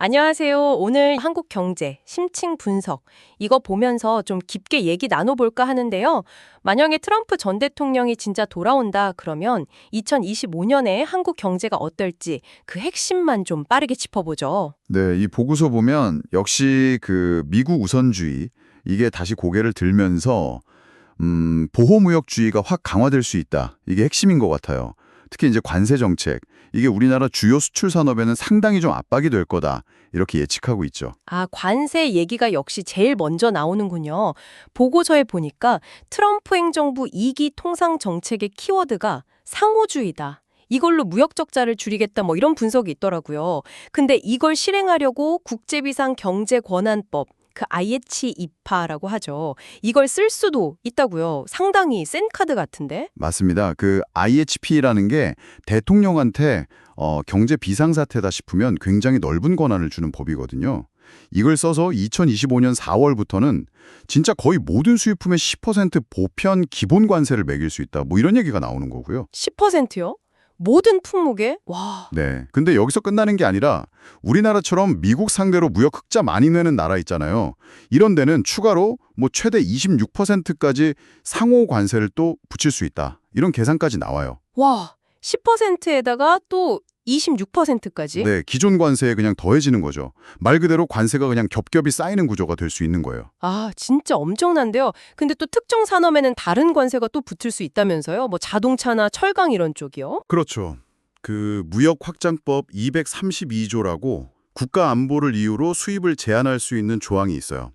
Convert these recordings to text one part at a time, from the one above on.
안녕하세요. 오늘 한국 경제, 심층 분석, 이거 보면서 좀 깊게 얘기 나눠볼까 하는데요. 만약에 트럼프 전 대통령이 진짜 돌아온다 그러면 2025년에 한국 경제가 어떨지 그 핵심만 좀 빠르게 짚어보죠. 네, 이 보고서 보면 역시 그 미국 우선주의 이게 다시 고개를 들면서 보호무역주의가 확 강화될 수 있다. 이게 핵심인 것 같아요. 특히 이제 관세 정책 이게 우리나라 주요 수출 산업에는 상당히 좀 압박이 될 거다. 이렇게 예측하고 있죠. 아, 관세 얘기가 역시 제일 먼저 나오는군요. 보고서에 보니까 트럼프 행정부 2기 통상 정책의 키워드가 상호주의다. 이걸로 무역 적자를 줄이겠다 뭐 이런 분석이 있더라고요. 근데 이걸 실행하려고 국제비상경제권한법 그 IH 2파라고 하죠. 이걸 쓸 수도 있다고요. 상당히 센 카드 같은데? 맞습니다. 그 IHP라는 게 대통령한테 경제 비상사태다 싶으면 굉장히 넓은 권한을 주는 법이거든요. 이걸 써서 2025년 4월부터는 진짜 거의 모든 수입품의 10% 보편 기본 관세를 매길 수 있다. 뭐 이런 얘기가 나오는 거고요. 10%요? 모든 품목에? 와. 네. 근데 여기서 끝나는 게 아니라 우리나라처럼 미국 상대로 무역 흑자 많이 내는 나라 있잖아요. 이런 데는 추가로 뭐 최대 26%까지 상호 관세를 또 붙일 수 있다. 이런 계산까지 나와요. 와, 10%에다가 또 26%까지? 네, 기존 관세에 그냥 더해지는 거죠. 말 그대로 관세가 그냥 겹겹이 쌓이는 구조가 될 수 있는 거예요. 아, 진짜 엄청난데요. 근데 또 특정 산업에는 다른 관세가 또 붙을 수 있다면서요? 뭐 자동차나 철강 이런 쪽이요? 그렇죠. 그 무역 확장법 232조라고 국가 안보를 이유로 수입을 제한할 수 있는 조항이 있어요.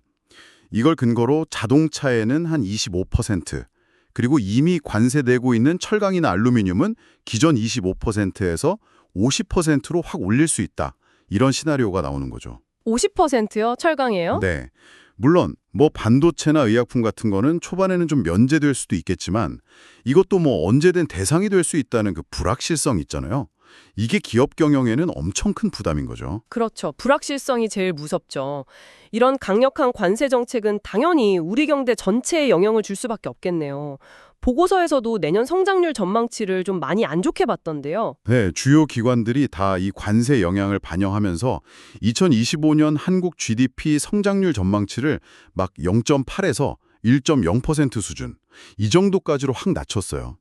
이걸 근거로 자동차에는 한 25%, 그리고 이미 관세되고 있는 철강이나 알루미늄은 기존 25%에서 50%로 확 올릴 수 있다. 이런 시나리오가 나오는 거죠. 50%요? 철강이에요? 네. 물론 뭐 반도체나 의약품 같은 거는 초반에는 좀 면제될 수도 있겠지만 이것도 뭐 언제든 대상이 될 수 있다는 그 불확실성 있잖아요. 이게 기업 경영에는 엄청 큰 부담인 거죠. 그렇죠. 불확실성이 제일 무섭죠. 이런 강력한 관세 정책은 당연히 우리 경제 전체에 영향을 줄 수밖에 없겠네요. 보고서에서도 내년 성장률 전망치를 좀 많이 안 좋게 봤던데요. 네, 주요 기관들이 다 이 관세 영향을 반영하면서 2025년 한국 GDP 성장률 전망치를 막 0.8에서 1.0% 수준, 이 정도까지로 확 낮췄어요.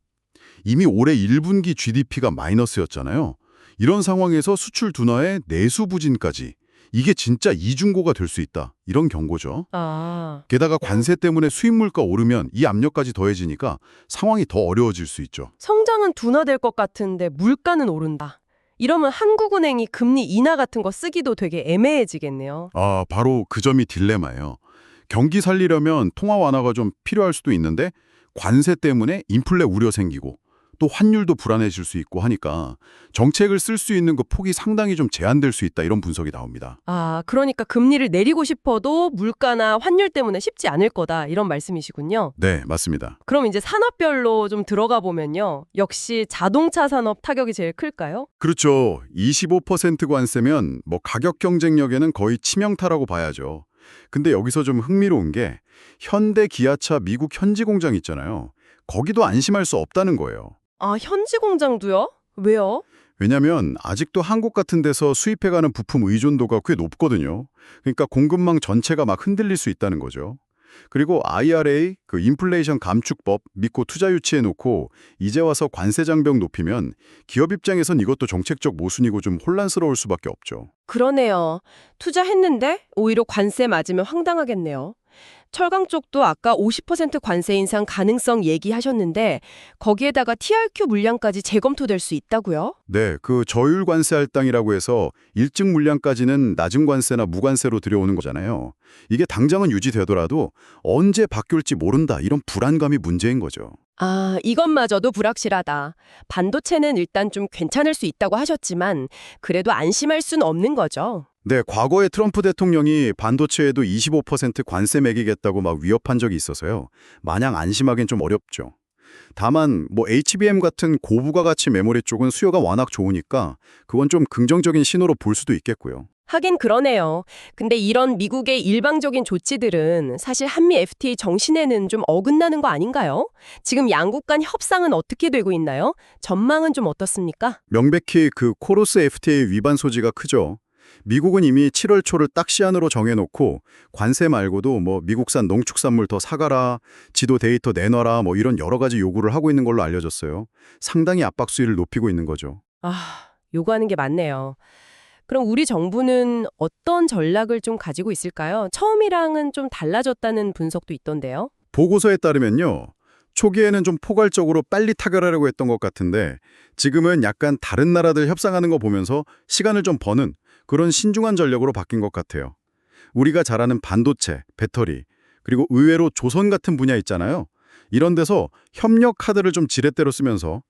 이미 올해 1분기 GDP가 마이너스였잖아요. 이런 상황에서 수출 둔화에 내수 부진까지, 이게 진짜 이중고가 될 수 있다. 이런 경고죠. 아, 게다가 관세 때문에 수입 물가 오르면 이 압력까지 더해지니까 상황이 더 어려워질 수 있죠. 성장은 둔화될 것 같은데 물가는 오른다. 이러면 한국은행이 금리 인하 같은 거 쓰기도 되게 애매해지겠네요. 아, 바로 그 점이 딜레마예요. 경기 살리려면 통화 완화가 좀 필요할 수도 있는데 관세 때문에 인플레 우려 생기고 또 환율도 불안해질 수 있고 하니까 정책을 쓸 수 있는 그 폭이 상당히 좀 제한될 수 있다, 이런 분석이 나옵니다. 아, 그러니까 금리를 내리고 싶어도 물가나 환율 때문에 쉽지 않을 거다. 이런 말씀이시군요. 네, 맞습니다. 그럼 이제 산업별로 좀 들어가 보면요. 역시 자동차 산업 타격이 제일 클까요? 그렇죠. 25% 관세면 뭐 가격 경쟁력에는 거의 치명타라고 봐야죠. 근데 여기서 좀 흥미로운 게 현대 기아차 미국 현지 공장 있잖아요. 거기도 안심할 수 없다는 거예요. 아, 현지 공장도요? 왜요? 왜냐면 아직도 한국 같은 데서 수입해가는 부품 의존도가 꽤 높거든요. 그러니까 공급망 전체가 막 흔들릴 수 있다는 거죠. 그리고 IRA, 그 인플레이션 감축법 믿고 투자 유치해놓고 이제 와서 관세 장벽 높이면 기업 입장에선 이것도 정책적 모순이고 좀 혼란스러울 수밖에 없죠. 그러네요. 투자했는데 오히려 관세 맞으면 황당하겠네요. 철강 쪽도 아까 50% 관세 인상 가능성 얘기하셨는데 거기에다가 TRQ 물량까지 재검토될 수 있다고요? 네, 그 저율 관세 할당이라고 해서 일정 물량까지는 낮은 관세나 무관세로 들여오는 거잖아요. 이게 당장은 유지되더라도 언제 바뀔지 모른다, 이런 불안감이 문제인 거죠. 아, 이것마저도 불확실하다. 반도체는 일단 좀 괜찮을 수 있다고 하셨지만 그래도 안심할 순 없는 거죠. 네, 과거에 트럼프 대통령이 반도체에도 25% 관세 매기겠다고 막 위협한 적이 있어서요. 마냥 안심하기는 좀 어렵죠. 다만 뭐 HBM 같은 고부가 가치 메모리 쪽은 수요가 워낙 좋으니까 그건 좀 긍정적인 신호로 볼 수도 있겠고요. 하긴 그러네요. 근데 이런 미국의 일방적인 조치들은 사실 한미 FTA 정신에는 좀 어긋나는 거 아닌가요? 지금 양국 간 협상은 어떻게 되고 있나요? 전망은 좀 어떻습니까? 명백히 그 코로스 FTA 위반 소지가 크죠. 미국은 이미 7월 초를 딱 시한으로 정해놓고 관세 말고도 뭐 미국산 농축산물 더 사가라, 지도 데이터 내놔라 뭐 이런 여러 가지 요구를 하고 있는 걸로 알려졌어요. 상당히 압박 수위를 높이고 있는 거죠. 요구하는 게 많네요. 그럼 우리 정부는 어떤 전략을 좀 가지고 있을까요? 처음이랑은 좀 달라졌다는 분석도 있던데요. 보고서에 따르면요. 초기에는 좀 포괄적으로 빨리 타결하려고 했던 것 같은데 지금은 약간 다른 나라들 협상하는 거 보면서 시간을 좀 버는 그런 신중한 전략으로 바뀐 것 같아요. 우리가 잘 아는 반도체, 배터리, 그리고 의외로 조선 같은 분야 있잖아요. 이런 데서 협력 카드를 좀 지렛대로 쓰면서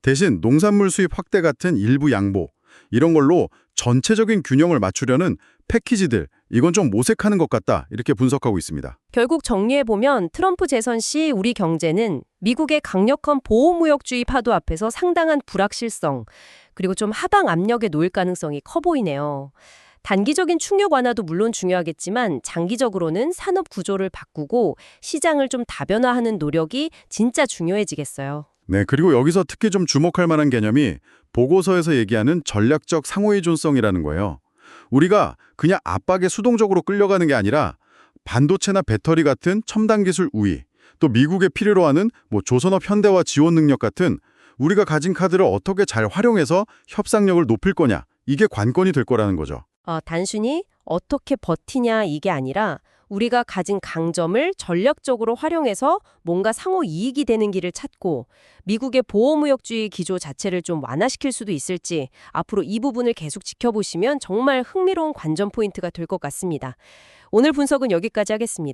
대신 농산물 수입 확대 같은 일부 양보, 이런 걸로 전체적인 균형을 맞추려는 패키지들, 이건 좀 모색하는 것 같다 이렇게 분석하고 있습니다. 결국 정리해보면 트럼프 재선 시 우리 경제는 미국의 강력한 보호무역주의 파도 앞에서 상당한 불확실성, 그리고 좀 하방 압력에 놓일 가능성이 커 보이네요. 단기적인 충격 완화도 물론 중요하겠지만 장기적으로는 산업 구조를 바꾸고 시장을 좀 다변화하는 노력이 진짜 중요해지겠어요. 네, 그리고 여기서 특히 좀 주목할 만한 개념이 보고서에서 얘기하는 전략적 상호의존성이라는 거예요. 우리가 그냥 압박에 수동적으로 끌려가는 게 아니라 반도체나 배터리 같은 첨단 기술 우위, 또 미국의 필요로 하는 뭐 조선업 현대화 지원 능력 같은 우리가 가진 카드를 어떻게 잘 활용해서 협상력을 높일 거냐, 이게 관건이 될 거라는 거죠. 단순히 어떻게 버티냐 이게 아니라 우리가 가진 강점을 전략적으로 활용해서 뭔가 상호 이익이 되는 길을 찾고 미국의 보호무역주의 기조 자체를 좀 완화시킬 수도 있을지 앞으로 이 부분을 계속 지켜보시면 정말 흥미로운 관전 포인트가 될 것 같습니다. 오늘 분석은 여기까지 하겠습니다.